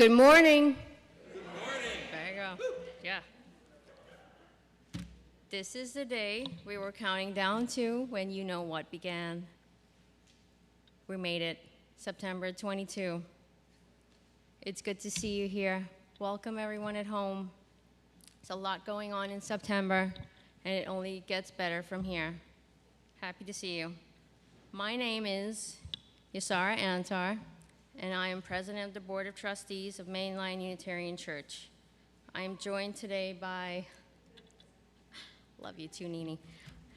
Good morning. Good morning. There you go. Woo. Yeah. This is the day we were counting down to when you know what began. We made it, September 22. It's good to see you here. Welcome everyone at home. There's a lot going on in September, and it only gets better from here. Happy to see you. My name is Yasara Antar, and I am president of the Board of Trustees of Mainline Unitarian Church. I am joined today by, love you too, Nini.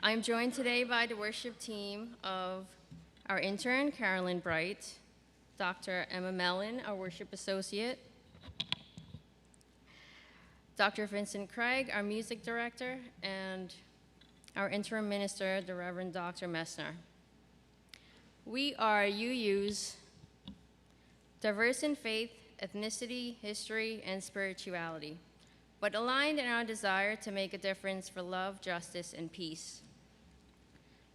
I am joined today by the worship team of our intern, Carolyn Bright, Dr. Emma Mellon, our worship associate, Dr. Vincent Craig, our music director, and our interim minister, the Reverend Dr. Messner. We are UU's diverse in faith, ethnicity, history, and spirituality, but aligned in our desire to make a difference for love, justice, and peace.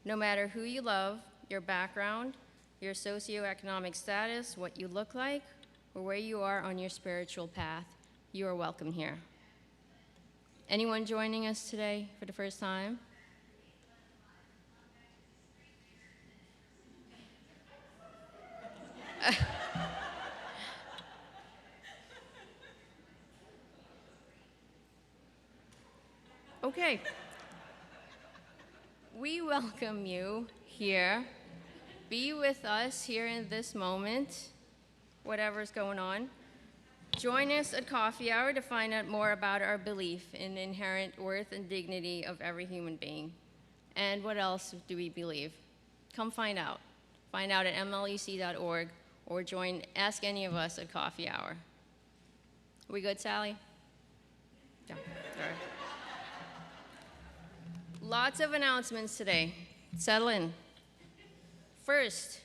No matter who you love, your background, your socioeconomic status, what you look like, or where you are on your spiritual path, you are welcome here. Anyone joining us today for the first time? Okay. We welcome you here. Be with us here in this moment, whatever's going on. Join us at coffee hour to find out more about our belief in the inherent worth and dignity of every human being. And what else do we believe? Come find out. Find out at mluc.org or ask any of us at coffee hour. We good, Sally? Yeah. All right. Lots of announcements today. Settle in. First,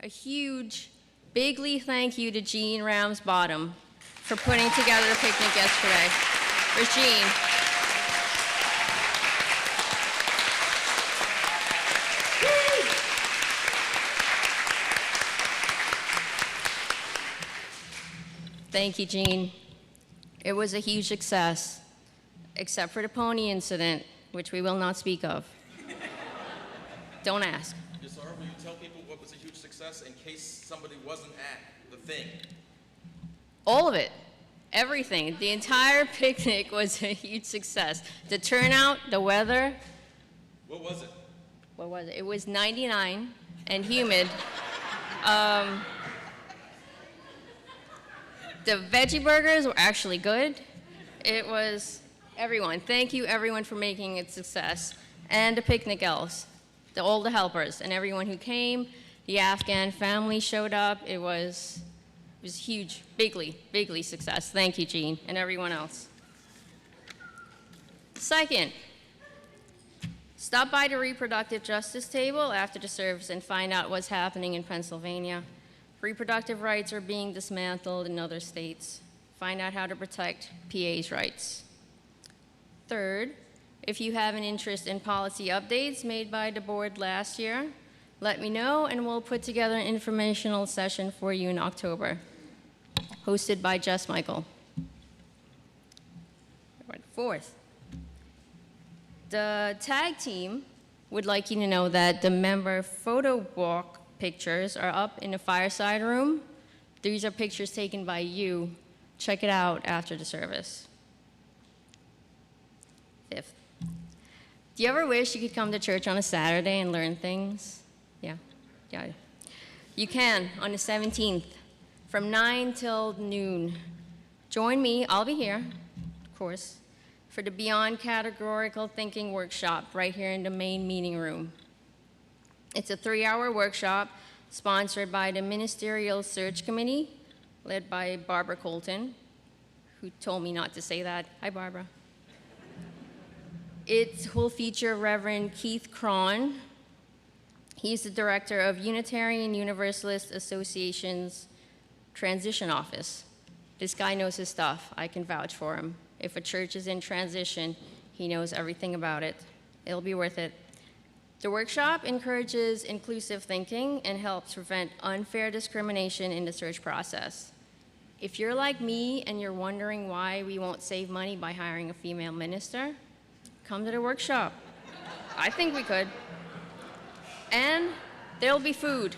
a huge, bigly thank you to Jean Ramsbottom for putting together the picnic yesterday. Where's Jean? Thank you, Jean. It was a huge success, except for the pony incident, which we will not speak of. Don't ask. Yes, sir. Will you tell people what was a huge success in case somebody wasn't at the thing? All of it. Everything. The entire picnic was a huge success. The turnout, the weather. What was it? What was it? It was 99 and humid. The veggie burgers were actually good. It was everyone. Thank you, everyone, for making it a success. And the picnic elves, all the helpers, and everyone who came. The Afghan family showed up. It was huge, bigly success. Thank you, Jean, and everyone else. Second, stop by the reproductive justice table after the service and find out what's happening in Pennsylvania. Reproductive rights are being dismantled in other states. Find out how to protect PA's rights. Third, if you have an interest in policy updates made by the board last year, let me know and we'll put together an informational session for you in October, hosted by Jess Michael. Fourth, the tag team would like you to know that the member photo walk pictures are up in the fireside room. These are pictures taken by you. Check it out after the service. Fifth, do you ever wish you could come to church on a Saturday and learn things? Yeah. You can on the 17th from 9 till noon. Join me, I'll be here, of course, for the Beyond Categorical Thinking workshop right here in the main meeting room. It's a 3-hour workshop sponsored by the Ministerial Search Committee, led by Barbara Colton, who told me not to say that. Hi, Barbara. It will feature Reverend Keith Cron. He's the director of Unitarian Universalist Association's Transition Office. This guy knows his stuff. I can vouch for him. If a church is in transition, he knows everything about it. It'll be worth it. The workshop encourages inclusive thinking and helps prevent unfair discrimination in the search process. If you're like me and you're wondering why we won't save money by hiring a female minister, come to the workshop. I think we could. And there'll be food.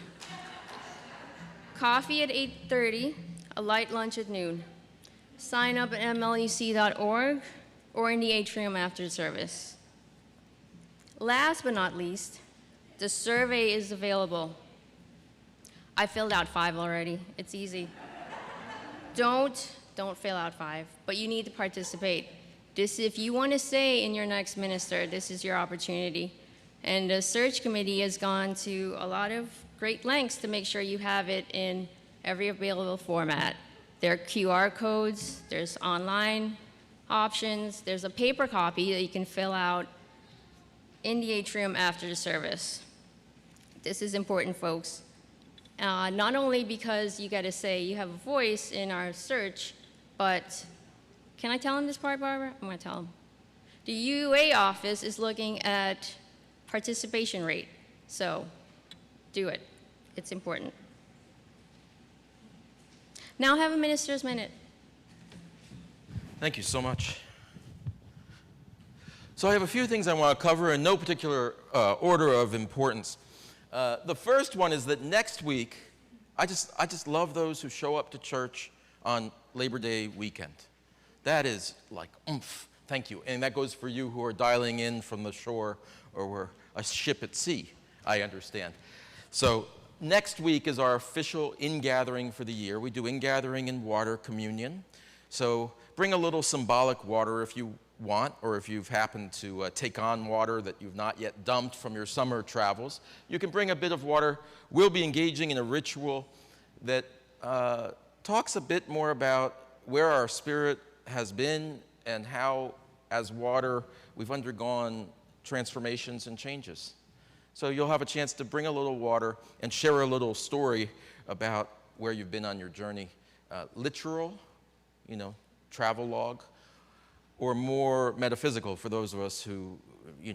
Coffee at 8:30, a light lunch at noon. Sign up at mluc.org or in the atrium after the service. Last but not least, the survey is available. I filled out 5 already. It's easy. Don't fill out 5, but you need to participate. If you want to stay in your next minister, this is your opportunity. And the search committee has gone to a lot of great lengths to make sure you have it in every available format. There are QR codes, there's online options, there's a paper copy that you can fill out in the atrium after the service. This is important, folks. Not only because you got to say you have a voice in our search, but can I tell him this part, Barbara? I'm going to tell him. The UA office is looking at participation rate, so do it. It's important. Now have a minister's minute. Thank you so much. So I have a few things I want to cover in no particular order of importance. The first one is that next week, I just love those who show up to church on Labor Day weekend. That is like oomph, thank you. And that goes for you who are dialing in from the shore or were a ship at sea, I understand. So next week is our official in-gathering for the year. We do in-gathering and water communion. So bring a little symbolic water if you want, or if you've happened to take on water that you've not yet dumped from your summer travels. You can bring a bit of water. We'll be engaging in a ritual that talks a bit more about where our spirit has been and how, as water, we've undergone transformations and changes. So you'll have a chance to bring a little water and share a little story about where you've been on your journey. Literal, travel log, or more metaphysical for those of us who,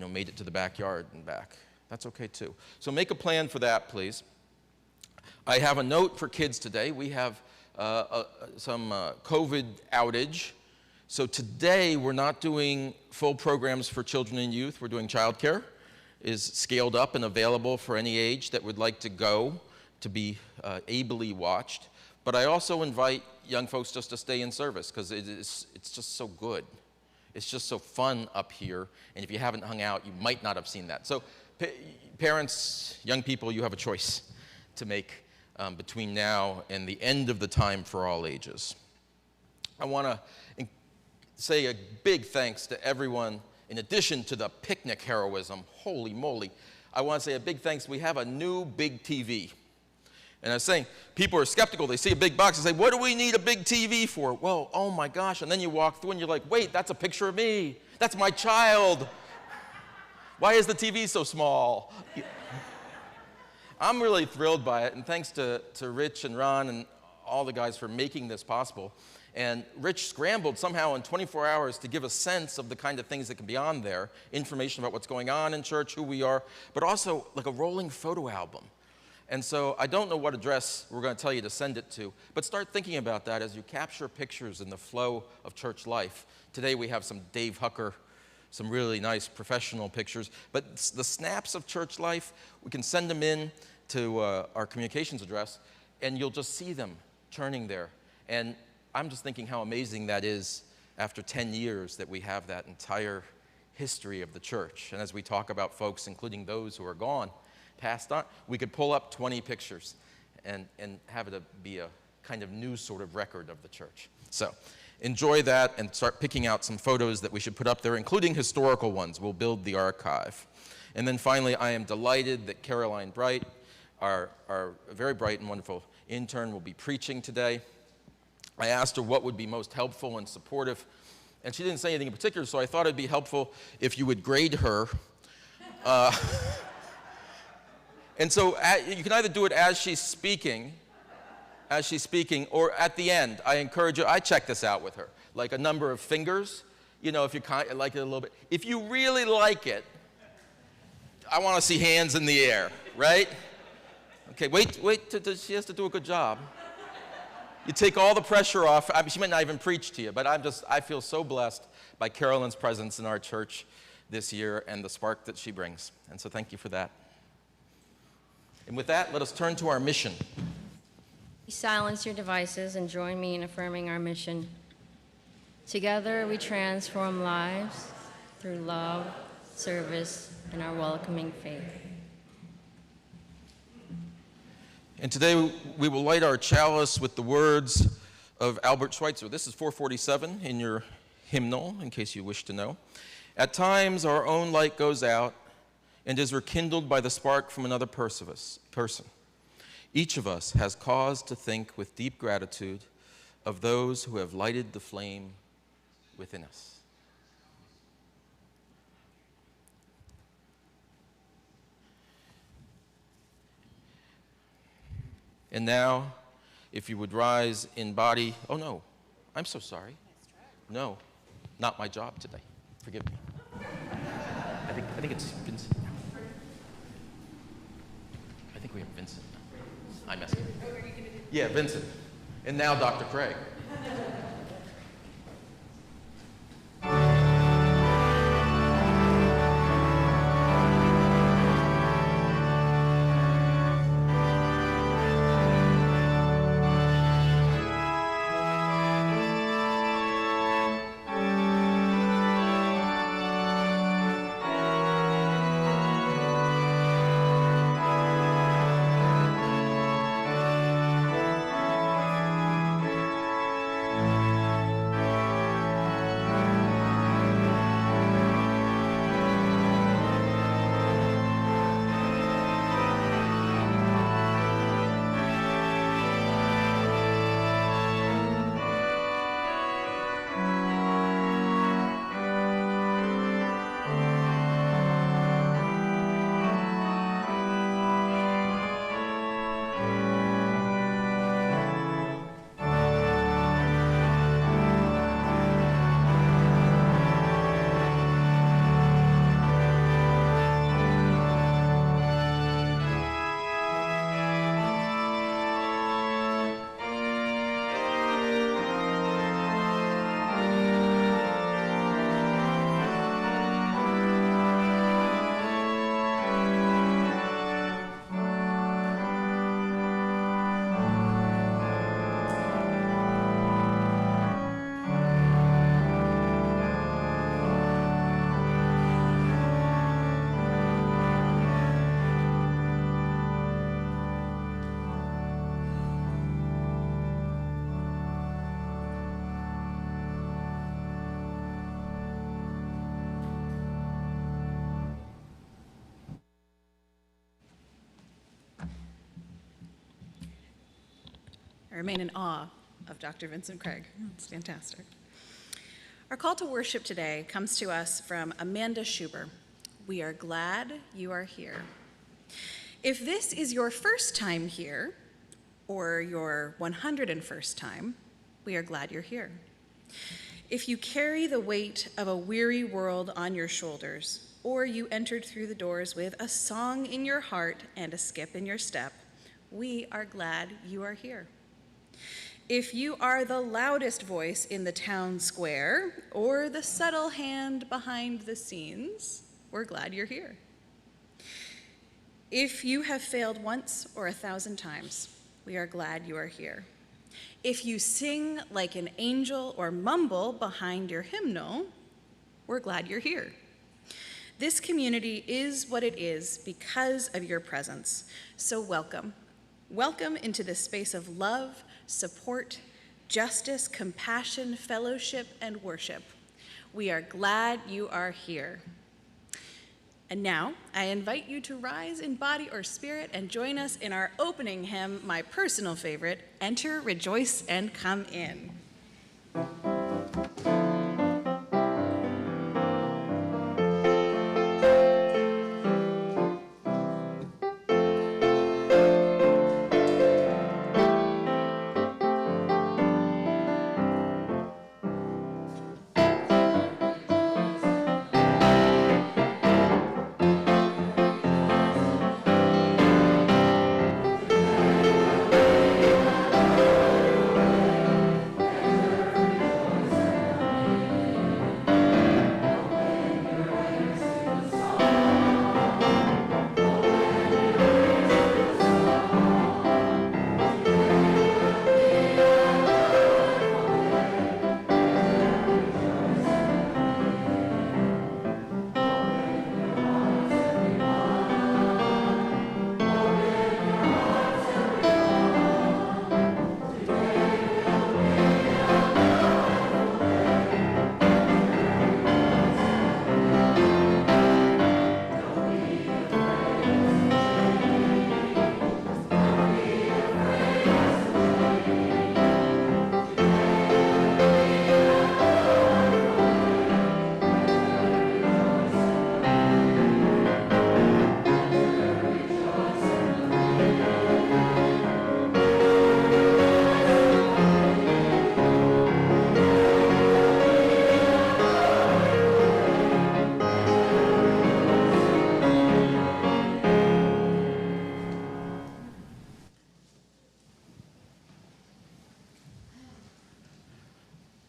made it to the backyard and back. That's okay too. So make a plan for that, please. I have a note for kids today. We have some COVID outage. So today we're not doing full programs for children and youth. We're doing childcare. Is scaled up and available for any age that would like to go to be ably watched. But I also invite young folks just to stay in service because it's just so good. It's just so fun up here, and if you haven't hung out, you might not have seen that. So parents, young people, you have a choice to make between now and the end of the time for all ages. I want to say a big thanks to everyone. In addition to the picnic heroism, holy moly, I want to say a big thanks. We have a new big TV. And I was saying, people are skeptical. They see a big box and say, what do we need a big TV for? Well, oh my gosh. And then you walk through and you're like, wait, that's a picture of me. That's my child. Why is the TV so small? I'm really thrilled by it. And thanks to Rich and Ron and all the guys for making this possible. And Rich scrambled somehow in 24 hours to give a sense of the kind of things that can be on there, information about what's going on in church, who we are, but also like a rolling photo album. And so I don't know what address we're going to tell you to send it to, but start thinking about that as you capture pictures in the flow of church life. Today we have some Dave Hucker, some really nice professional pictures, but the snaps of church life, we can send them in to our communications address, and you'll just see them churning there. And I'm just thinking how amazing that is after 10 years that we have that entire history of the church. And as we talk about folks, including those who are gone, passed on, we could pull up 20 pictures and have it be a kind of new sort of record of the church. So enjoy that and start picking out some photos that we should put up there, including historical ones. We'll build the archive. And then finally, I am delighted that Caroline Bright, our very bright and wonderful intern, will be preaching today. I asked her what would be most helpful and supportive, and she didn't say anything in particular, so I thought it'd be helpful if you would grade her. And so you can either do it as she's speaking, or at the end. I encourage you, I check this out with her, like a number of fingers, if you like it a little bit. If you really like it, I want to see hands in the air, right? Okay, wait, she has to do a good job. You take all the pressure off. I mean, she might not even preach to you, but I feel so blessed by Carolyn's presence in our church this year and the spark that she brings. And so thank you for that. And with that, let us turn to our mission. Silence your devices and join me in affirming our mission. Together, we transform lives through love, service, and our welcoming faith. And today, we will light our chalice with the words of Albert Schweitzer. This is 447 in your hymnal, in case you wish to know. At times, our own light goes out and is rekindled by the spark from another person. Each of us has cause to think with deep gratitude of those who have lighted the flame within us. And now, if you would rise in body, oh no, I'm so sorry. No, not my job today. Forgive me. I think it's Vincent. I think we have Vincent. I messed up. Yeah, Vincent. And now Dr. Craig. I remain in awe of Dr. Vincent Craig. It's fantastic. Our call to worship today comes to us from Amanda Schuber. We are glad you are here. If this is your first time here, or your 101st time, we are glad you're here. If you carry the weight of a weary world on your shoulders, or you entered through the doors with a song in your heart and a skip in your step, we are glad you are here. If you are the loudest voice in the town square or the subtle hand behind the scenes, we're glad you're here. If you have failed once or 1,000 times, we are glad you are here. If you sing like an angel or mumble behind your hymnal, we're glad you're here. This community is what it is because of your presence, so welcome. Welcome into this space of love, support, justice, compassion, fellowship, and worship. We are glad you are here. And now, I invite you to rise in body or spirit and join us in our opening hymn, my personal favorite, Enter, Rejoice, and Come In.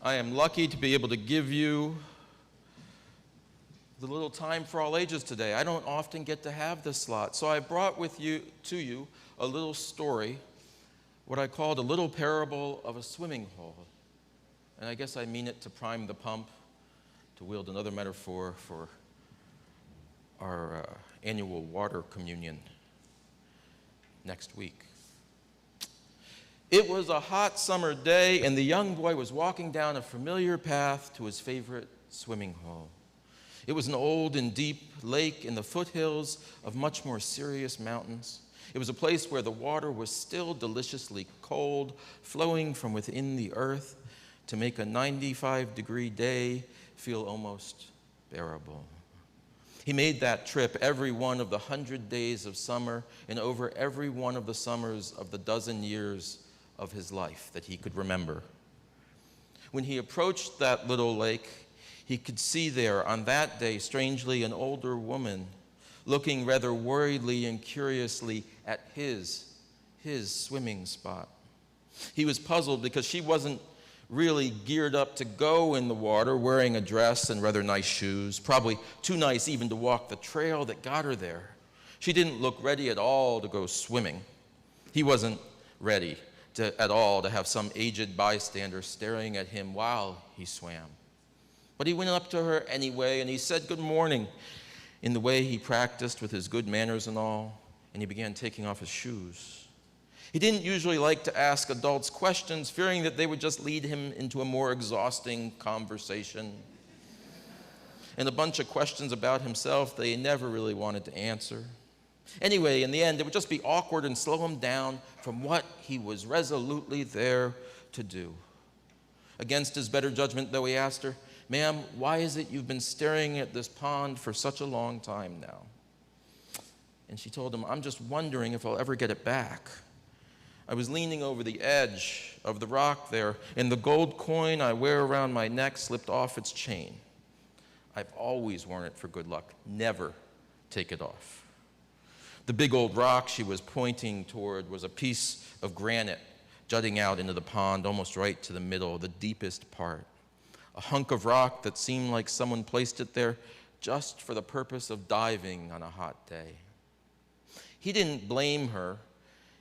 I am lucky to be able to give you the little time for all ages today. I don't often get to have this slot, so I brought to you a little story, what I called a little parable of a swimming hole. And I guess I mean it to prime the pump, to wield another metaphor for our annual water communion next week. It was a hot summer day, and the young boy was walking down a familiar path to his favorite swimming hole. It was an old and deep lake in the foothills of much more serious mountains. It was a place where the water was still deliciously cold, flowing from within the earth to make a 95-degree day feel almost bearable. He made that trip every one of the 100 days of summer and over every one of the summers of the dozen years of his life that he could remember. When he approached that little lake, he could see there on that day, strangely, an older woman looking rather worriedly and curiously at his swimming spot. He was puzzled because she wasn't really geared up to go in the water, wearing a dress and rather nice shoes, probably too nice even to walk the trail that got her there. She didn't look ready at all to go swimming. He wasn't ready at all to have some aged bystander staring at him while he swam. But he went up to her anyway, and he said good morning in the way he practiced with his good manners and all, and he began taking off his shoes. He didn't usually like to ask adults questions, fearing that they would just lead him into a more exhausting conversation and a bunch of questions about himself they never really wanted to answer. Anyway, in the end, it would just be awkward and slow him down from what he was resolutely there to do. Against his better judgment, though, he asked her, "Ma'am, why is it you've been staring at this pond for such a long time now?" And she told him, "I'm just wondering if I'll ever get it back. I was leaning over the edge of the rock there, and the gold coin I wear around my neck slipped off its chain. I've always worn it for good luck. Never take it off." The big old rock she was pointing toward was a piece of granite jutting out into the pond almost right to the middle, the deepest part. A hunk of rock that seemed like someone placed it there just for the purpose of diving on a hot day. He didn't blame her.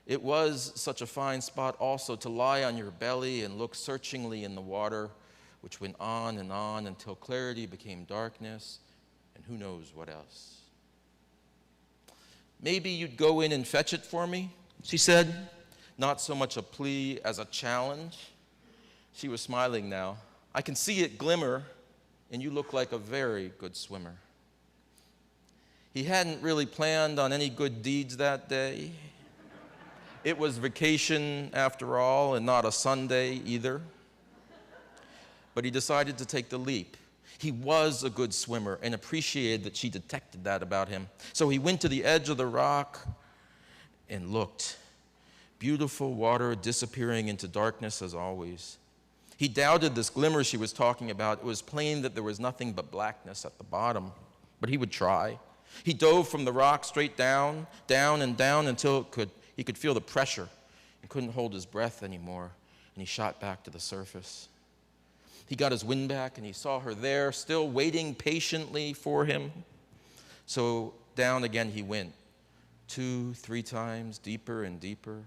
It was such a fine spot also to lie on your belly and look searchingly in the water, which went on until clarity became darkness, and who knows what else. "Maybe you'd go in and fetch it for me," she said, not so much a plea as a challenge. She was smiling now. "I can see it glimmer, and you look like a very good swimmer." He hadn't really planned on any good deeds that day. It was vacation after all, and not a Sunday either. But he decided to take the leap. He was a good swimmer and appreciated that she detected that about him. So he went to the edge of the rock and looked. Beautiful water disappearing into darkness as always. He doubted this glimmer she was talking about. It was plain that there was nothing but blackness at the bottom, but he would try. He dove from the rock straight down, down and down until he could feel the pressure and couldn't hold his breath anymore, and he shot back to the surface. He got his wind back, and he saw her there, still waiting patiently for him. So down again he went, 2, 3 times, deeper and deeper.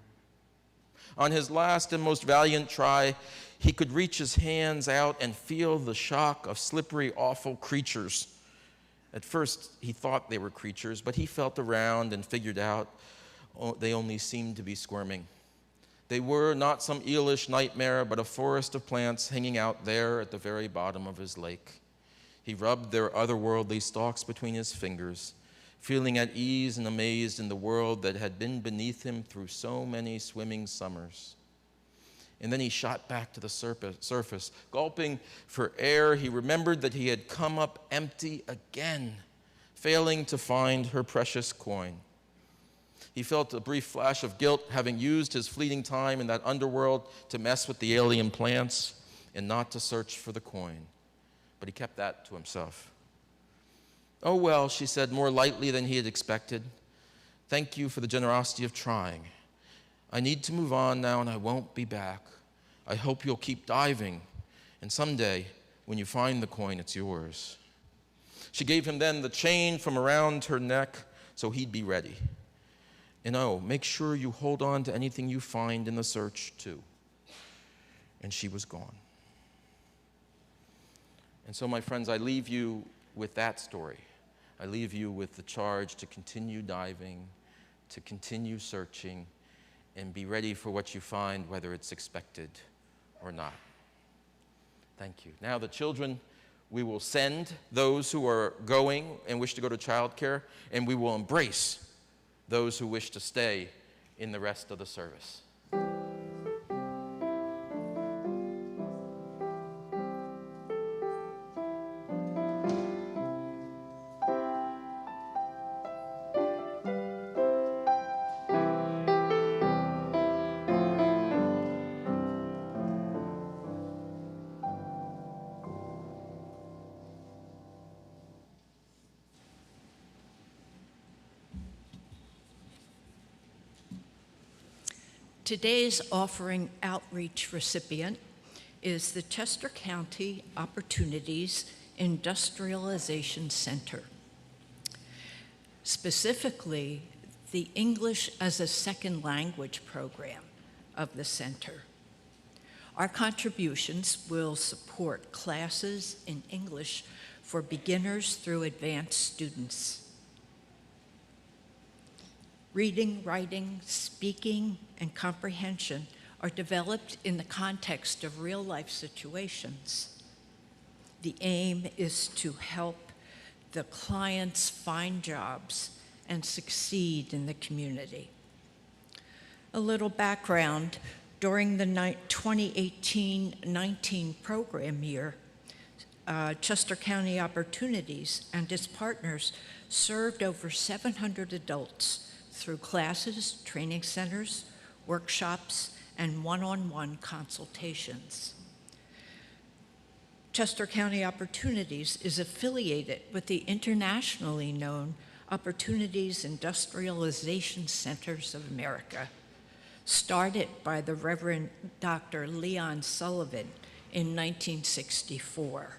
On his last and most valiant try, he could reach his hands out and feel the shock of slippery, awful creatures. At first, he thought they were creatures, but he felt around and figured out they only seemed to be squirming. They were not some eelish nightmare, but a forest of plants hanging out there at the very bottom of his lake. He rubbed their otherworldly stalks between his fingers, feeling at ease and amazed in the world that had been beneath him through so many swimming summers. And then he shot back to the surface. Gulping for air, he remembered that he had come up empty again, failing to find her precious coin. He felt a brief flash of guilt, having used his fleeting time in that underworld to mess with the alien plants and not to search for the coin. But he kept that to himself. "Oh, well," she said more lightly than he had expected. "Thank you for the generosity of trying. I need to move on now, and I won't be back. I hope you'll keep diving And someday, when you find the coin, it's yours. She gave him then the chain from around her neck so he'd be ready. And oh, make sure you hold on to anything you find in the search, too. And she was gone. And so, my friends, I leave you with that story. I leave you with the charge to continue diving, to continue searching, and be ready for what you find, whether it's expected or not. Thank you. Now, the children, we will send those who are going and wish to go to childcare, and we will embrace those who wish to stay in the rest of the service. Today's offering outreach recipient is the Chester County Opportunities Industrialization Center. Specifically, the English as a Second Language program of the center. Our contributions will support classes in English for beginners through advanced students. Reading, writing, speaking, and comprehension are developed in the context of real-life situations. The aim is to help the clients find jobs and succeed in the community. A little background, during the 2018-19 program year, Chester County Opportunities and its partners served over 700 adults through classes, training centers, workshops, and one-on-one consultations. Chester County Opportunities is affiliated with the internationally known Opportunities Industrialization Centers of America, started by the Reverend Dr. Leon Sullivan in 1964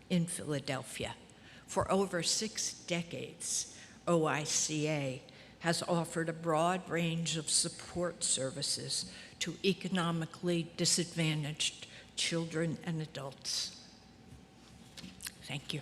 in Philadelphia. For over 6 decades, OICA has offered a broad range of support services to economically disadvantaged children and adults. Thank you.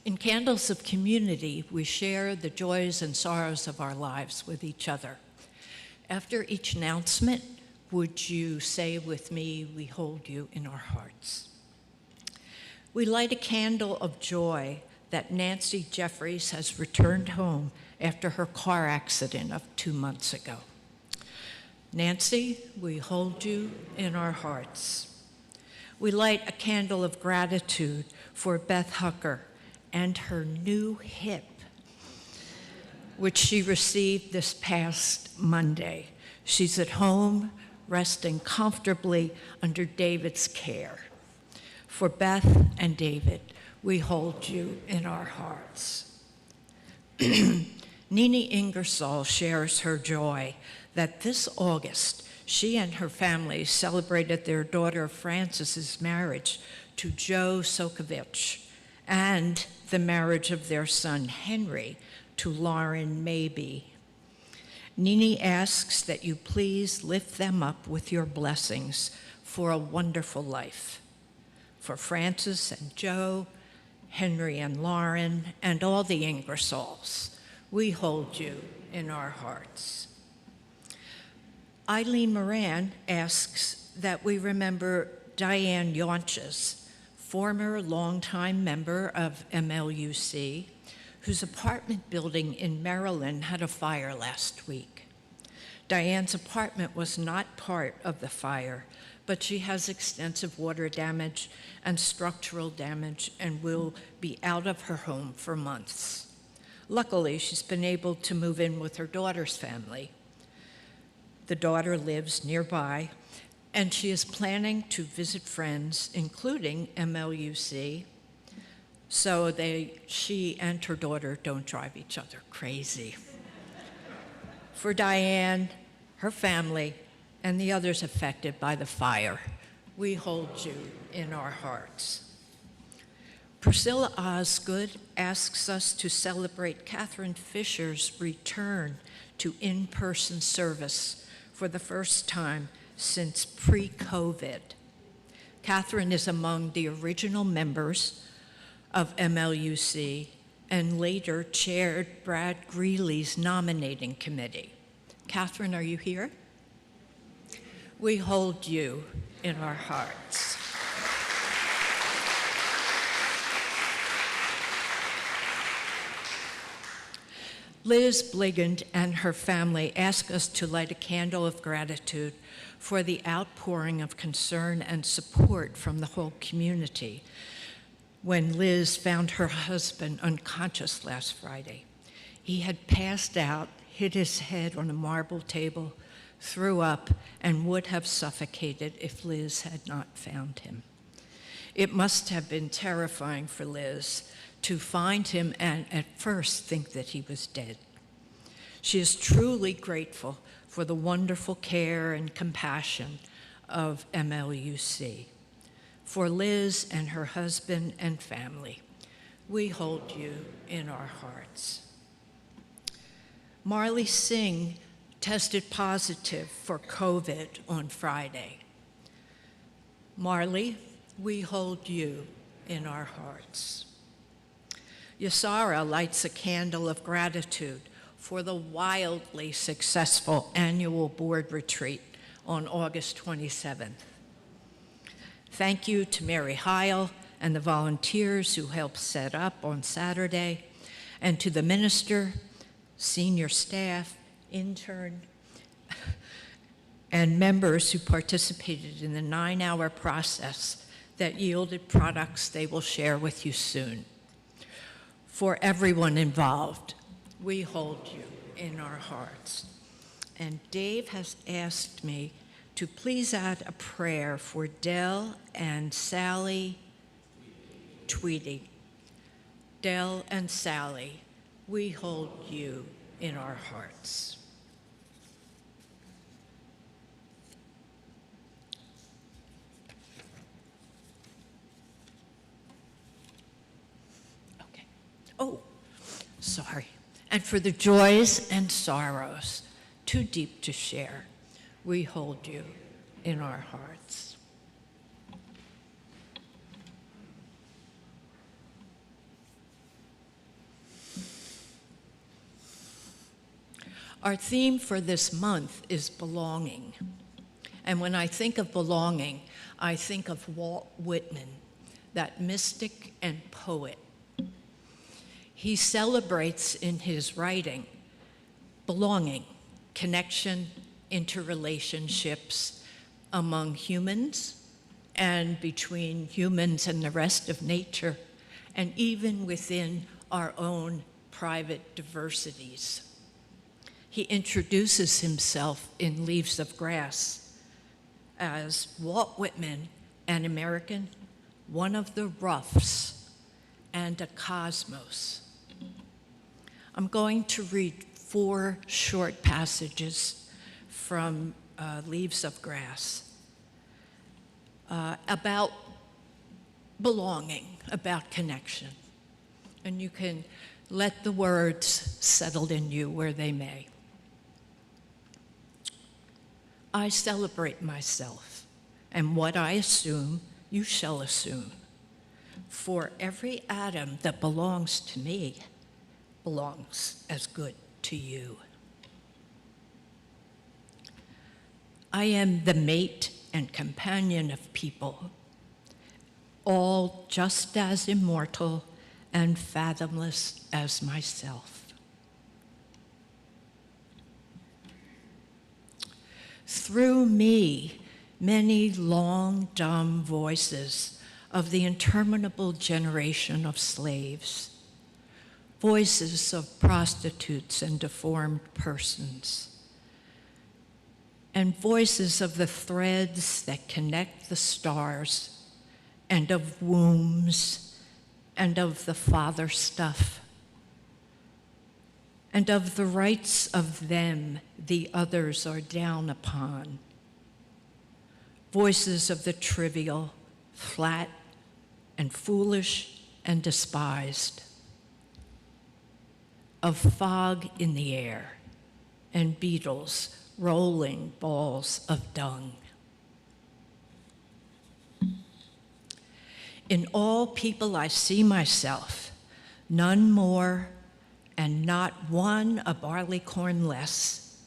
In Candles of Community, we share the joys and sorrows of our lives with each other. After each announcement, would you say with me, we hold you in our hearts? We light a candle of joy that Nancy Jeffries has returned home after her car accident of 2 months ago. Nancy, we hold you in our hearts. We light a candle of gratitude for Beth Hucker and her new hip, which she received this past Monday. She's at home, resting comfortably under David's care. For Beth and David, we hold you in our hearts. Nini Ingersoll shares her joy that this August, she and her family celebrated their daughter Frances's marriage to Joe Sokovich and the marriage of their son Henry to Lauren Mabey. Nini asks that you please lift them up with your blessings for a wonderful life. For Frances and Joe, Henry and Lauren, and all the Ingersolls, we hold you in our hearts. Eileen Moran asks that we remember Diane Yaunches, former longtime member of MLUC, whose apartment building in Maryland had a fire last week. Diane's apartment was not part of the fire, but she has extensive water damage and structural damage and will be out of her home for months. Luckily, she's been able to move in with her daughter's family. The daughter lives nearby, and she is planning to visit friends, including MLUC, so she and her daughter don't drive each other crazy. For Diane, her family, and the others affected by the fire, we hold you in our hearts. Priscilla Osgood asks us to celebrate Catherine Fisher's return to in-person service for the first time since pre-COVID. Catherine is among the original members of MLUC and later chaired Brad Greeley's nominating committee. Catherine, are you here? We hold you in our hearts. Liz Bligand and her family ask us to light a candle of gratitude for the outpouring of concern and support from the whole community when Liz found her husband unconscious last Friday. He had passed out, hit his head on a marble table, threw up, and would have suffocated if Liz had not found him. It must have been terrifying for Liz to find him and at first think that he was dead. She is truly grateful for the wonderful care and compassion of MLUC. For Liz and her husband and family, we hold you in our hearts. Marley Singh tested positive for COVID on Friday. Marley, we hold you in our hearts. Yasara lights a candle of gratitude for the wildly successful annual board retreat on August 27th. Thank you to Mary Heil and the volunteers who helped set up on Saturday, and to the minister, senior staff, intern, and members who participated in the 9-hour process that yielded products they will share with you soon. For everyone involved, we hold you in our hearts. And Dave has asked me to please add a prayer for Dell and Sally Tweedy. Dell and Sally, we hold you in our hearts. Okay. Oh, sorry. And for the joys and sorrows, too deep to share, we hold you in our hearts. Our theme for this month is belonging. And when I think of belonging, I think of Walt Whitman, that mystic and poet. He celebrates in his writing belonging, connection, interrelationships among humans and between humans and the rest of nature, and even within our own private diversities. He introduces himself in Leaves of Grass as Walt Whitman, an American, one of the roughs, and a cosmos. I'm going to read 4 short passages from Leaves of Grass about belonging, about connection. And you can let the words settle in you where they may. I celebrate myself, and what I assume, you shall assume. For every atom that belongs to me belongs as good to you. I am the mate and companion of people, all just as immortal and fathomless as myself. Through me, many long, dumb voices of the interminable generation of slaves, voices of prostitutes and deformed persons, and voices of the threads that connect the stars, and of wombs, and of the father stuff, and of the rights of them the others are down upon. Voices of the trivial, flat, and foolish, and despised. Of fog in the air, and beetles rolling balls of dung. In all people I see myself, none more, and not one a barleycorn less.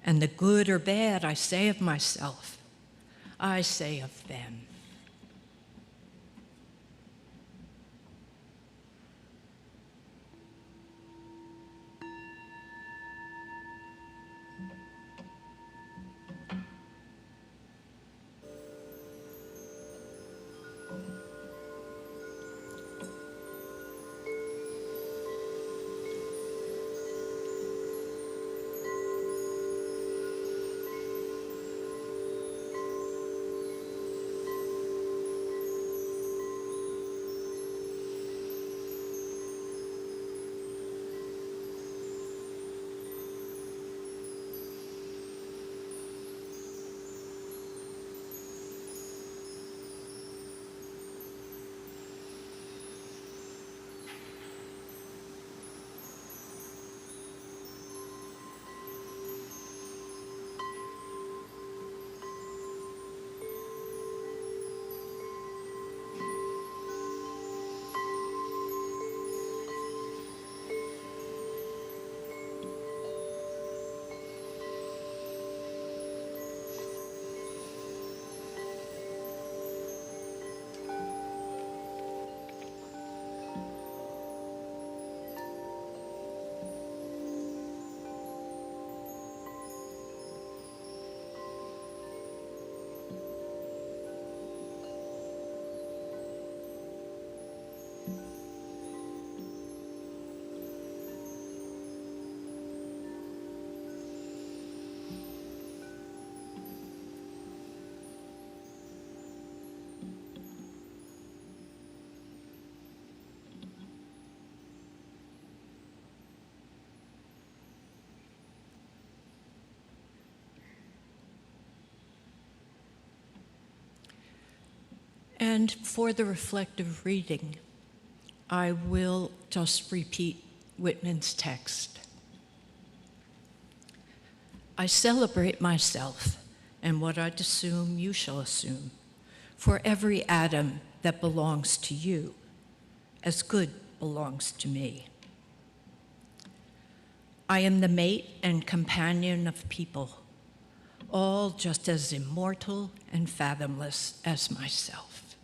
And the good or bad I say of myself, I say of them. And for the reflective reading, I will just repeat Whitman's text. I celebrate myself, and what I assume you shall assume, for every atom that belongs to you, as good belongs to me. I am the mate and companion of people, all just as immortal and fathomless as myself.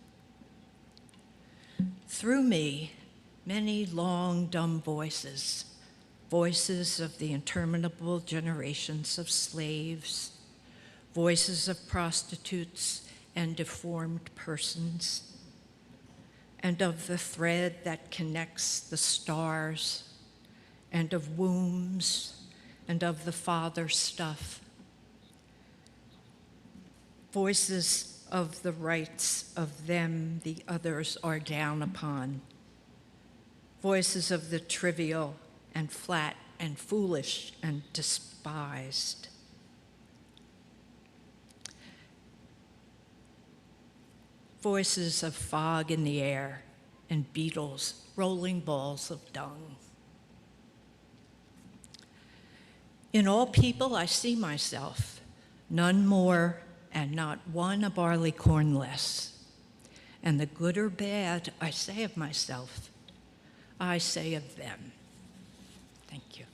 Through me, many long, dumb voices, voices of the interminable generations of slaves, voices of prostitutes and deformed persons, and of the thread that connects the stars, and of wombs, and of the father stuff. Voices of the rights of them the others are down upon. Voices of the trivial and flat and foolish and despised. Voices of fog in the air and beetles rolling balls of dung. In all people I see myself, none more and not one a barleycorn less. And the good or bad I say of myself, I say of them. Thank you.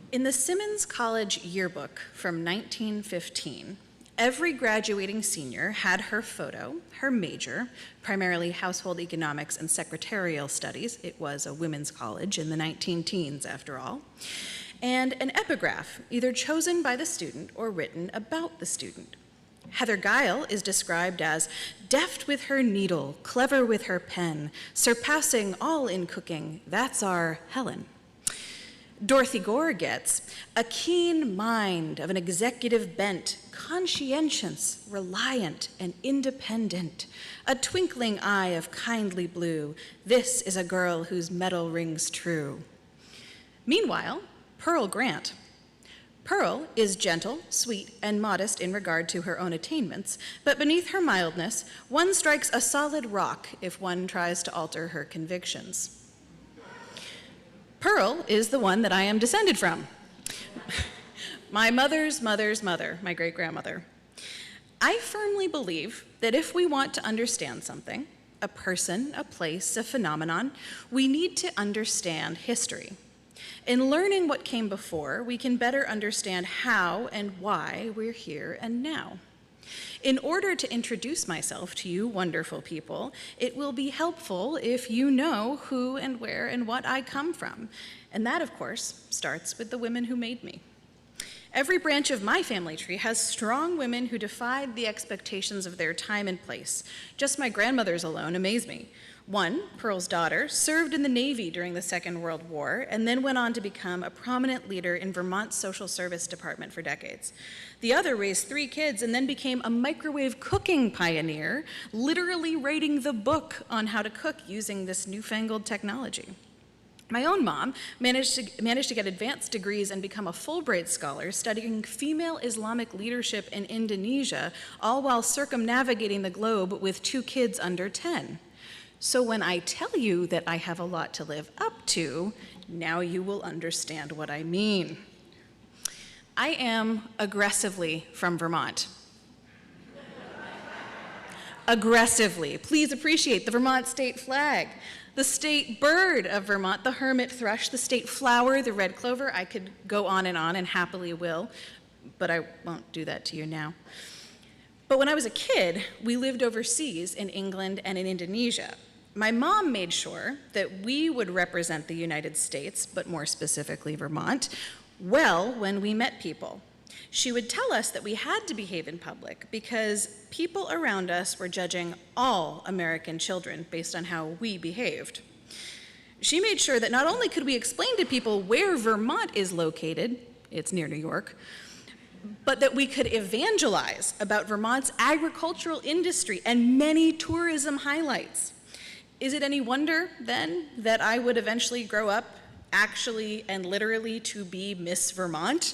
In the Simmons College yearbook from 1915, every graduating senior had her photo, her major, primarily household economics and secretarial studies. It was a women's college in the 19-teens, after all, and an epigraph, either chosen by the student or written about the student. Heather Gile is described as deft with her needle, clever with her pen, surpassing all in cooking. That's our Helen. Dorothy Gore gets a keen mind of an executive bent, conscientious, reliant, and independent, a twinkling eye of kindly blue. This is a girl whose mettle rings true. Meanwhile, Pearl Grant. Pearl is gentle, sweet, and modest in regard to her own attainments, but beneath her mildness, one strikes a solid rock if one tries to alter her convictions. Pearl is the one that I am descended from. My mother's mother's mother, my great-grandmother. I firmly believe that if we want to understand something, a person, a place, a phenomenon, we need to understand history. In learning what came before, we can better understand how and why we're here and now. In order to introduce myself to you wonderful people, it will be helpful if you know who and where and what I come from. And that, of course, starts with the women who made me. Every branch of my family tree has strong women who defied the expectations of their time and place. Just my grandmothers alone amaze me. One, Pearl's daughter, served in the Navy during the Second World War and then went on to become a prominent leader in Vermont's social service department for decades. The other raised 3 kids and then became a microwave cooking pioneer, literally writing the book on how to cook using this newfangled technology. My own mom managed to get advanced degrees and become a Fulbright scholar, studying female Islamic leadership in Indonesia, all while circumnavigating the globe with 2 kids under 10. So when I tell you that I have a lot to live up to, now you will understand what I mean. I am aggressively from Vermont. Aggressively. Please appreciate the Vermont state flag, the state bird of Vermont, the hermit thrush, the state flower, the red clover. I could go on and happily will, but I won't do that to you now. But when I was a kid, we lived overseas in England and in Indonesia. My mom made sure that we would represent the United States, but more specifically Vermont, well when we met people. She would tell us that we had to behave in public because people around us were judging all American children based on how we behaved. She made sure that not only could we explain to people where Vermont is located, it's near New York, but that we could evangelize about Vermont's agricultural industry and many tourism highlights. Is it any wonder, then, that I would eventually grow up actually and literally to be Miss Vermont?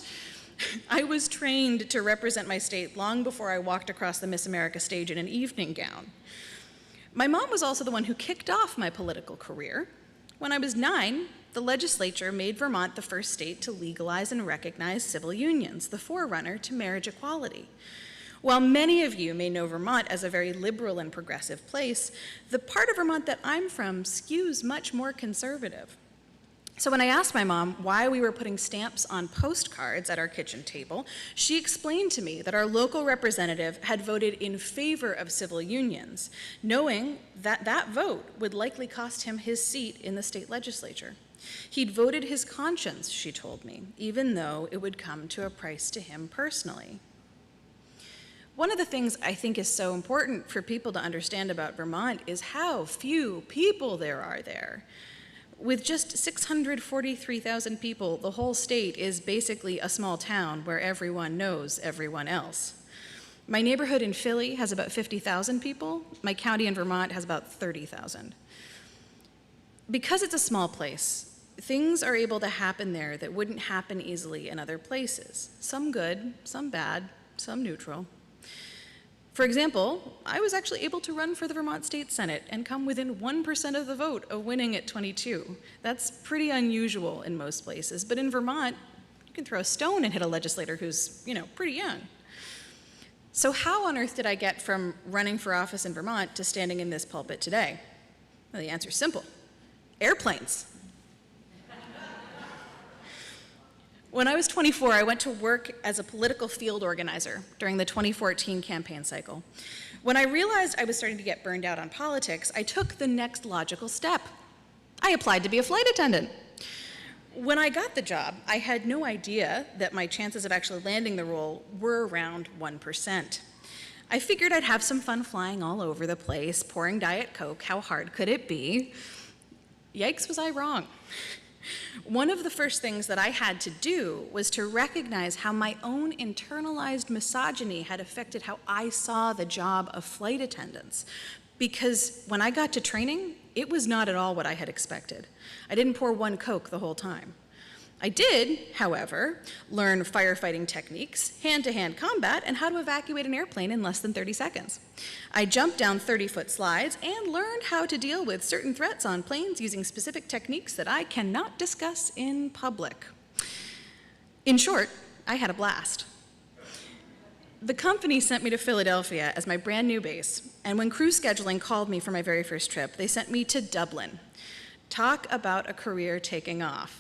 I was trained to represent my state long before I walked across the Miss America stage in an evening gown. My mom was also the one who kicked off my political career. When I was 9, the legislature made Vermont the first state to legalize and recognize civil unions, the forerunner to marriage equality. While many of you may know Vermont as a very liberal and progressive place, the part of Vermont that I'm from skews much more conservative. So when I asked my mom why we were putting stamps on postcards at our kitchen table, she explained to me that our local representative had voted in favor of civil unions, knowing that that vote would likely cost him his seat in the state legislature. He'd voted his conscience, she told me, even though it would come to a price to him personally. One of the things I think is so important for people to understand about Vermont is how few people there are there. With just 643,000 people, the whole state is basically a small town where everyone knows everyone else. My neighborhood in Philly has about 50,000 people. My county in Vermont has about 30,000. Because it's a small place, things are able to happen there that wouldn't happen easily in other places. Some good, some bad, some neutral. For example, I was actually able to run for the Vermont State Senate and come within 1% of the vote of winning at 22. That's pretty unusual in most places, but in Vermont, you can throw a stone and hit a legislator who's, pretty young. So how on earth did I get from running for office in Vermont to standing in this pulpit today? Well, the answer's simple. Airplanes. When I was 24, I went to work as a political field organizer during the 2014 campaign cycle. When I realized I was starting to get burned out on politics, I took the next logical step. I applied to be a flight attendant. When I got the job, I had no idea that my chances of actually landing the role were around 1%. I figured I'd have some fun flying all over the place, pouring Diet Coke. How hard could it be? Yikes, was I wrong. One of the first things that I had to do was to recognize how my own internalized misogyny had affected how I saw the job of flight attendants. Because when I got to training, it was not at all what I had expected. I didn't pour one Coke the whole time. I did, however, learn firefighting techniques, hand-to-hand combat, and how to evacuate an airplane in less than 30 seconds. I jumped down 30-foot slides and learned how to deal with certain threats on planes using specific techniques that I cannot discuss in public. In short, I had a blast. The company sent me to Philadelphia as my brand new base, and when crew scheduling called me for my very first trip, they sent me to Dublin. Talk about a career taking off.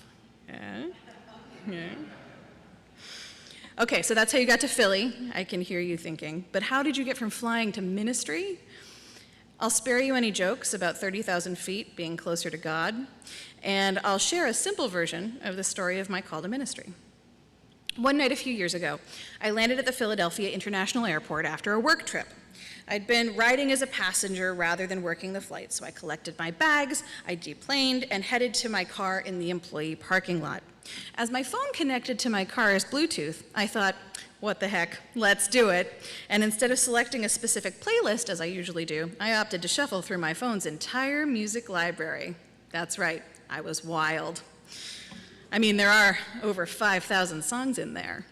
Okay, so that's how you got to Philly. I can hear you thinking, but how did you get from flying to ministry? I'll spare you any jokes about 30,000 feet being closer to God, and I'll share a simple version of the story of my call to ministry. One night a few years ago, I landed at the Philadelphia International Airport after a work trip. I'd been riding as a passenger rather than working the flight, so I collected my bags, I deplaned, and headed to my car in the employee parking lot. As my phone connected to my car's Bluetooth, I thought, what the heck, let's do it. And instead of selecting a specific playlist, as I usually do, I opted to shuffle through my phone's entire music library. That's right, I was wild. I mean, there are over 5,000 songs in there.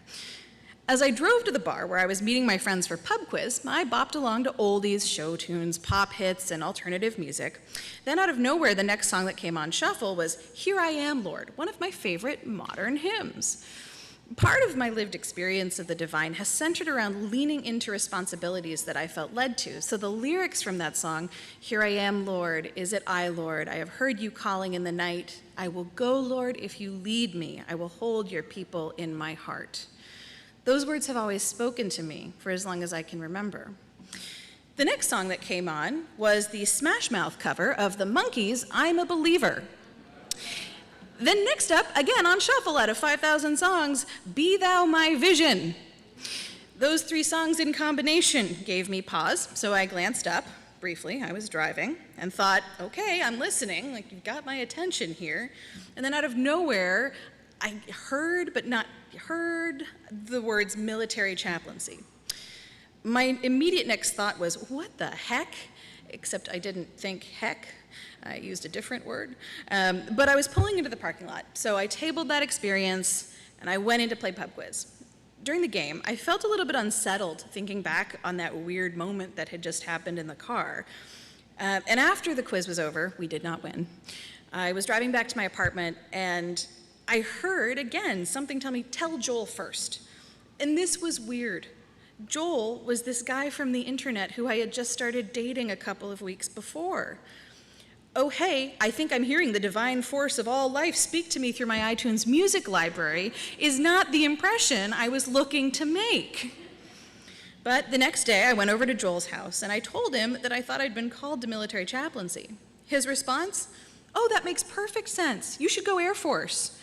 As I drove to the bar where I was meeting my friends for pub quiz, I bopped along to oldies, show tunes, pop hits, and alternative music. Then out of nowhere, the next song that came on shuffle was Here I Am, Lord, one of my favorite modern hymns. Part of my lived experience of the divine has centered around leaning into responsibilities that I felt led to. So the lyrics from that song, Here I am, Lord, is it I, Lord? I have heard you calling in the night. I will go, Lord, if you lead me. I will hold your people in my heart. Those words have always spoken to me for as long as I can remember. The next song that came on was the Smash Mouth cover of the Monkees' I'm a Believer. Then next up, again on shuffle out of 5,000 songs, Be Thou My Vision. Those three songs in combination gave me pause, so I glanced up briefly, I was driving, and thought, okay, I'm listening, like you've got my attention here. And then out of nowhere, I heard, but not heard, the words military chaplaincy. My immediate next thought was, what the heck? Except I didn't think heck. I used a different word. But I was pulling into the parking lot, so I tabled that experience, and I went in to play pub quiz. During the game, I felt a little bit unsettled thinking back on that weird moment that had just happened in the car. And after the quiz was over, we did not win. I was driving back to my apartment, and I heard, again, something tell me, tell Joel first. And this was weird. Joel was this guy from the internet who I had just started dating a couple of weeks before. Oh, hey, I think I'm hearing the divine force of all life speak to me through my iTunes music library is not the impression I was looking to make. But the next day, I went over to Joel's house, and I told him that I thought I'd been called to military chaplaincy. His response? Oh, that makes perfect sense. You should go Air Force.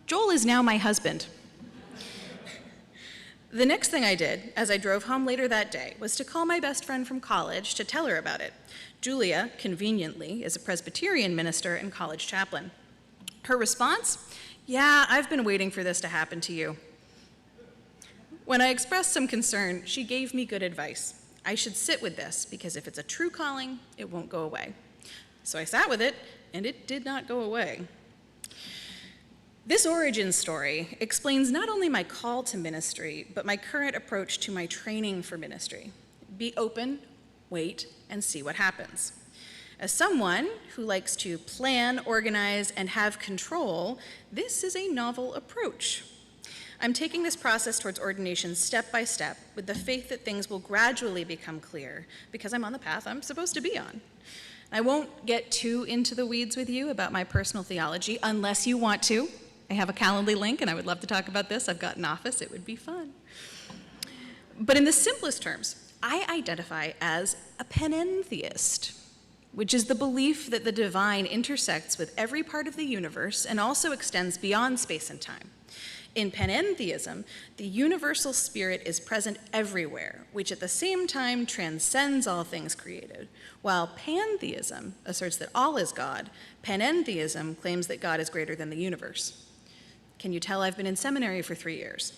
Joel is now my husband. The next thing I did, as I drove home later that day, was to call my best friend from college to tell her about it. Julia, conveniently, is a Presbyterian minister and college chaplain. Her response? Yeah, I've been waiting for this to happen to you. When I expressed some concern, she gave me good advice. I should sit with this, because if it's a true calling, it won't go away. So I sat with it, and it did not go away. This origin story explains not only my call to ministry, but my current approach to my training for ministry. Be open, wait, and see what happens. As someone who likes to plan, organize, and have control, this is a novel approach. I'm taking this process towards ordination step by step with the faith that things will gradually become clear because I'm on the path I'm supposed to be on. I won't get too into the weeds with you about my personal theology unless you want to. I have a Calendly link, and I would love to talk about this. I've got an office. It would be fun. But in the simplest terms, I identify as a panentheist, which is the belief that the divine intersects with every part of the universe and also extends beyond space and time. In panentheism, the universal spirit is present everywhere, which at the same time transcends all things created. While pantheism asserts that all is God, panentheism claims that God is greater than the universe. Can you tell I've been in seminary for 3 years?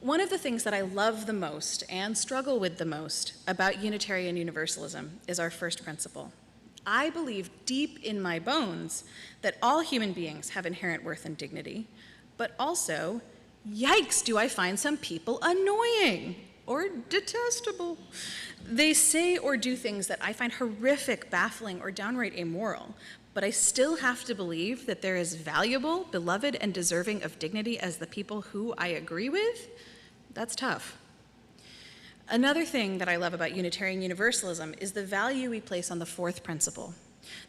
One of the things that I love the most and struggle with the most about Unitarian Universalism is our first principle. I believe deep in my bones that all human beings have inherent worth and dignity, but also, yikes, do I find some people annoying or detestable. They say or do things that I find horrific, baffling, or downright immoral, but I still have to believe that they're as valuable, beloved, and deserving of dignity as the people who I agree with. That's tough. Another thing that I love about Unitarian Universalism is the value we place on the fourth principle,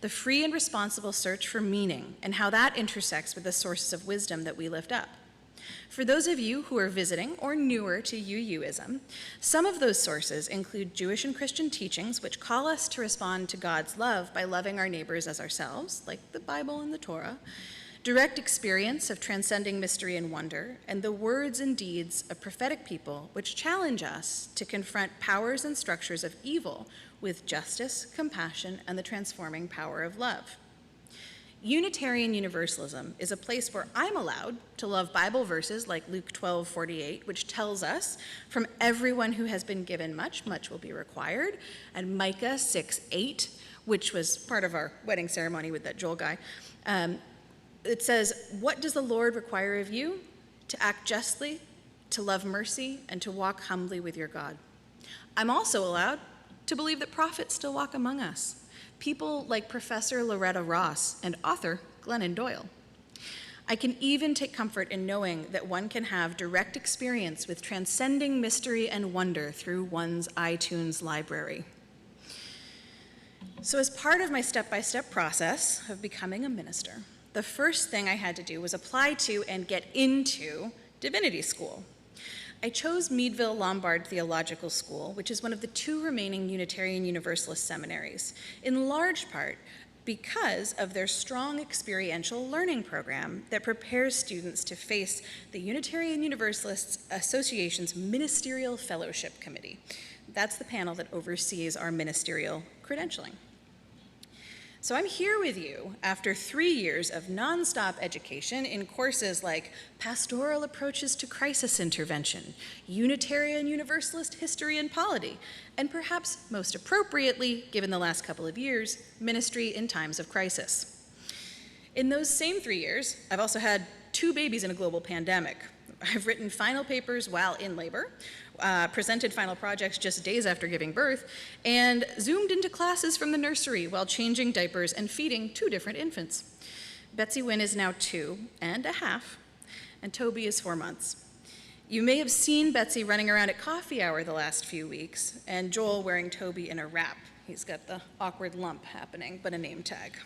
the free and responsible search for meaning, and how that intersects with the sources of wisdom that we lift up. For those of you who are visiting or newer to UUism, some of those sources include Jewish and Christian teachings which call us to respond to God's love by loving our neighbors as ourselves, like the Bible and the Torah, direct experience of transcending mystery and wonder, and the words and deeds of prophetic people which challenge us to confront powers and structures of evil with justice, compassion, and the transforming power of love. Unitarian Universalism is a place where I'm allowed to love Bible verses like Luke 12:48, which tells us, from everyone who has been given much, much will be required, and Micah 6:8, which was part of our wedding ceremony with that Joel guy. It says, what does the Lord require of you? To act justly, to love mercy, and to walk humbly with your God. I'm also allowed to believe that prophets still walk among us. People like Professor Loretta Ross and author Glennon Doyle. I can even take comfort in knowing that one can have direct experience with transcending mystery and wonder through one's iTunes library. So as part of my step-by-step process of becoming a minister, the first thing I had to do was apply to and get into divinity school. I chose Meadville Lombard Theological School, which is one of the 2 remaining Unitarian Universalist seminaries, in large part because of their strong experiential learning program that prepares students to face the Unitarian Universalists Association's Ministerial Fellowship Committee. That's the panel that oversees our ministerial credentialing. So I'm here with you after 3 years of nonstop education in courses like Pastoral Approaches to Crisis Intervention, Unitarian Universalist History and Polity, and perhaps most appropriately, given the last couple of years, Ministry in Times of Crisis. In those same 3 years, I've also had 2 babies in a global pandemic. I've written final papers while in labor, presented final projects just days after giving birth, and zoomed into classes from the nursery while changing diapers and feeding 2 different infants. Betsy Wynn is now 2.5, and Toby is 4 months. You may have seen Betsy running around at coffee hour the last few weeks, and Joel wearing Toby in a wrap. He's got the awkward lump happening, but a name tag.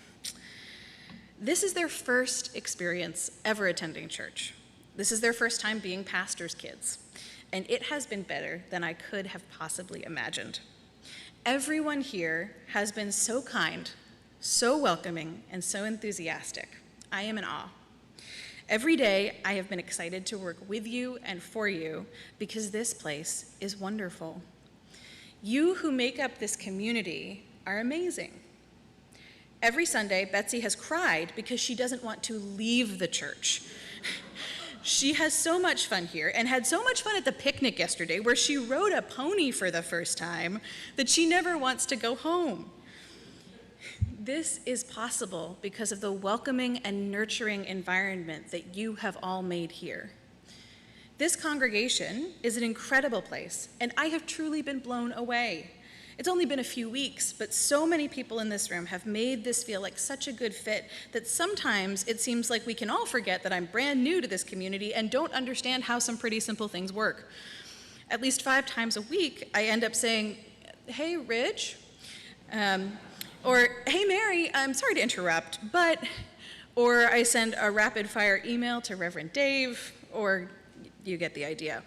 This is their first experience ever attending church. This is their first time being pastors' kids, and it has been better than I could have possibly imagined. Everyone here has been so kind, so welcoming, and so enthusiastic. I am in awe. Every day, I have been excited to work with you and for you because this place is wonderful. You who make up this community are amazing. Every Sunday, Betsy has cried because she doesn't want to leave the church. She has so much fun here and had so much fun at the picnic yesterday where she rode a pony for the first time that she never wants to go home. This is possible because of the welcoming and nurturing environment that you have all made here. This congregation is an incredible place, and I have truly been blown away. It's only been a few weeks, but so many people in this room have made this feel like such a good fit that sometimes it seems like we can all forget that I'm brand new to this community and don't understand how some pretty simple things work. At least 5 times a week, I end up saying, hey, Rich, or hey, Mary, I'm sorry to interrupt, but, or I send a rapid fire email to Reverend Dave, or you get the idea.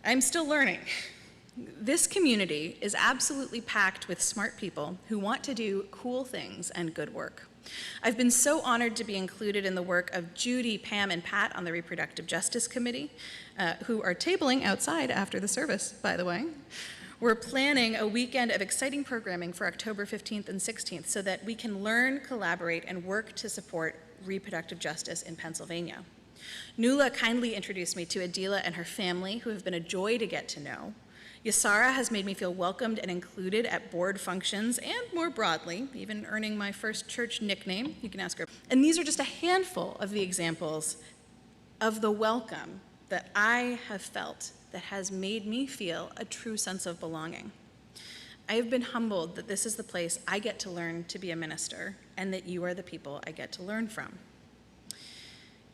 I'm still learning. This community is absolutely packed with smart people who want to do cool things and good work. I've been so honored to be included in the work of Judy, Pam, and Pat on the Reproductive Justice Committee, who are tabling outside after the service, by the way. We're planning a weekend of exciting programming for October 15th and 16th so that we can learn, collaborate, and work to support reproductive justice in Pennsylvania. Nuala kindly introduced me to Adila and her family, who have been a joy to get to know. Yasara has made me feel welcomed and included at board functions and more broadly, even earning my first church nickname. You can ask her. And these are just a handful of the examples of the welcome that I have felt that has made me feel a true sense of belonging. I have been humbled that this is the place I get to learn to be a minister and that you are the people I get to learn from.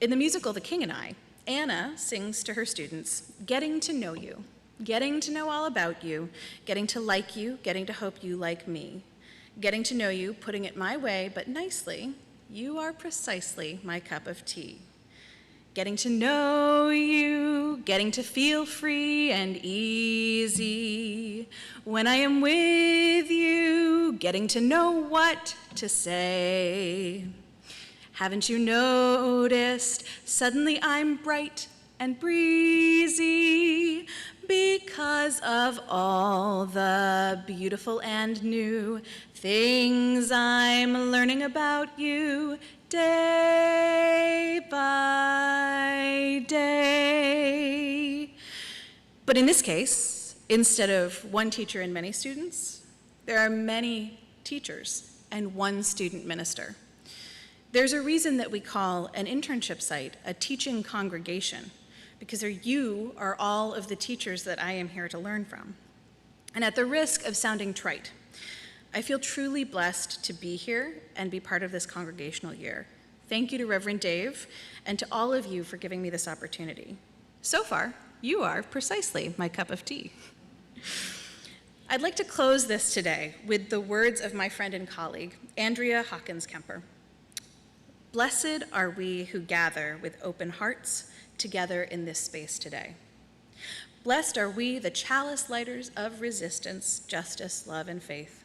In the musical The King and I, Anna sings to her students, getting to know you, getting to know all about you, getting to like you, getting to hope you like me, getting to know you, putting it my way, but nicely, you are precisely my cup of tea. Getting to know you, getting to feel free and easy. When I am with you, getting to know what to say. Haven't you noticed, suddenly I'm bright and breezy because of all the beautiful and new things I'm learning about you day by day. But in this case, instead of one teacher and many students, there are many teachers and one student minister. There's a reason that we call an internship site a teaching congregation, because you are all of the teachers that I am here to learn from. And at the risk of sounding trite, I feel truly blessed to be here and be part of this congregational year. Thank you to Reverend Dave and to all of you for giving me this opportunity. So far, you are precisely my cup of tea. I'd like to close this today with the words of my friend and colleague, Andrea Hawkins-Kemper. Blessed are we who gather with open hearts together in this space today. Blessed are we, the chalice lighters of resistance, justice, love, and faith.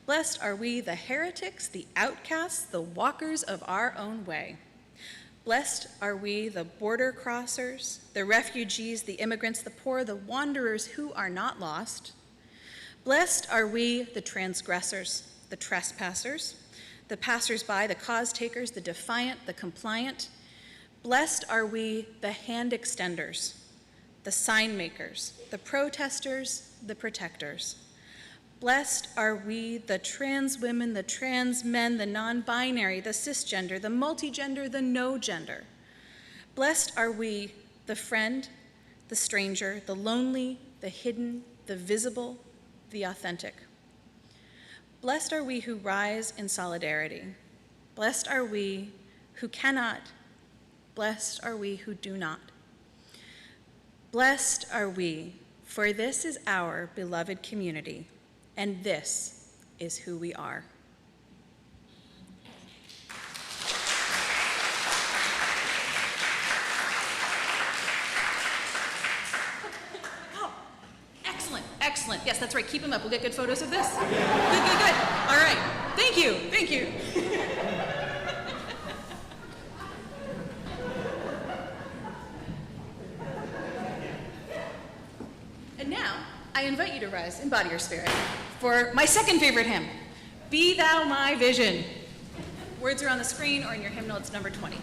Blessed are we, the heretics, the outcasts, the walkers of our own way. Blessed are we, the border crossers, the refugees, the immigrants, the poor, the wanderers who are not lost. Blessed are we, the transgressors, the trespassers, the passers-by, the cause takers, the defiant, the compliant. Blessed are we, the hand extenders, the sign makers, the protesters, the protectors. Blessed are we, the trans women, the trans men, the non-binary, the cisgender, the multigender, the no gender. Blessed are we, the friend, the stranger, the lonely, the hidden, the visible, the authentic. Blessed are we who rise in solidarity. Blessed are we who cannot. Blessed are we who do not. Blessed are we, for this is our beloved community, and this is who we are. Oh, excellent, excellent. Yes, that's right, keep them up. We'll get good photos of this. Good, good, good. All right, thank you, thank you. And now, I invite you to rise in body or spirit for my second favorite hymn, Be Thou My Vision. Words are on the screen or in your hymnal, it's number 20.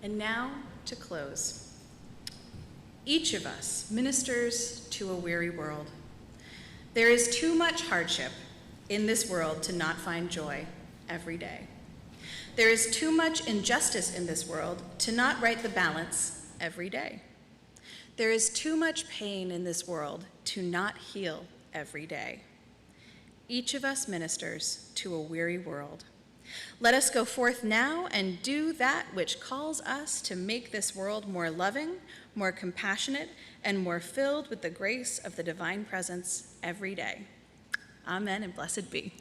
And now to close. Each of us ministers to a weary world. There is too much hardship in this world to not find joy every day. There is too much injustice in this world to not right the balance every day. There is too much pain in this world to not heal every day. Each of us ministers to a weary world. Let us go forth now and do that which calls us to make this world more loving, more compassionate, and more filled with the grace of the divine presence every day. Amen and blessed be.